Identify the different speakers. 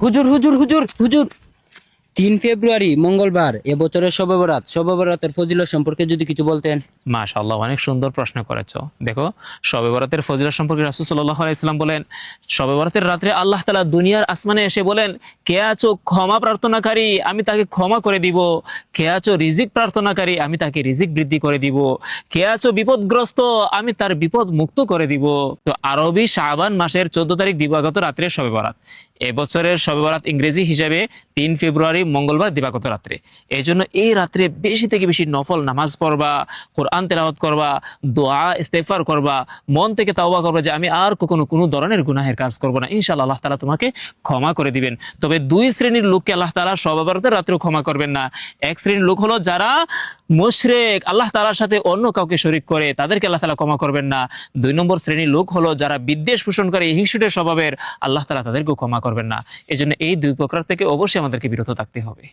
Speaker 1: হুজুর হুজুর হুজুর হুজুর 3 ফেব্রুয়ারি মঙ্গলবার এবছরের শবে বরাত, শবে বরাতের ফজিলত সম্পর্কে যদি কিছু বলতেন।
Speaker 2: মাশাআল্লাহ, অনেক সুন্দর প্রশ্ন করেছো। দেখো, শবে বরাতের ফজিলত সম্পর্কে রাসূল সাল্লাল্লাহু আলাইহি সাল্লাম বলেন, শবে বরাতের রাত্রে আল্লাহ তাআলা দুনিয়ার আসমানে এসে বলেন, কে আছো ক্ষমা প্রার্থনাকারী, আমি তাকে ক্ষমা করে দিব। কে আছো রিজিক প্রার্থনাকারী, আমি তাকে রিজিক বৃদ্ধি করে দিব। কে আছো বিপদগ্রস্ত, আমি তার বিপদ মুক্ত করে দিব। তো আরবি শাবান মাসের 14 তারিখ দিবাগত রাত্রে শবে বরাত। এবছরের শবে বরাত ইংরেজি হিসাবে 3 ফেব্রুয়ারি মঙ্গলবার দিবাগত রাত্রে। এই জন্য এই রাত্রে বেশি থেকে বেশি নফল নামাজ পড়বা, কোরআন তেলাওয়াত করবা, দোয়া ইস্তেগফার করবা, মন থেকে তাওবা করবা যে আমি আর কখনো কোনো ধরনের গুনাহের কাজ করব না। ইনশাআল্লাহ আল্লাহ তাআলা তোমাকে ক্ষমা করে দিবেন। তবে দুই শ্রেণীর লোককে আল্লাহ তাআলা শবে বরাতের রাত্রেও ক্ষমা করবেন না। এক শ্রেণীর লোক হলো যারা মুশরিক, আল্লাহ তাআলার সাথে অন্য কাউকে শরীক করে, তাদেরকে আল্লাহ তাআলা ক্ষমা করবেন না। 2 নম্বর শ্রেণীর লোক হলো যারা বিদ্বেষ পোষণ করে, হিংসুটে স্বভাবের, আল্লাহ তাআলা তাদেরকেও ক্ষমা করবেন না। এজন্য এই দুই প্রকার থেকে অবশ্যই আমাদেরকে বিরত থাকতে হবে।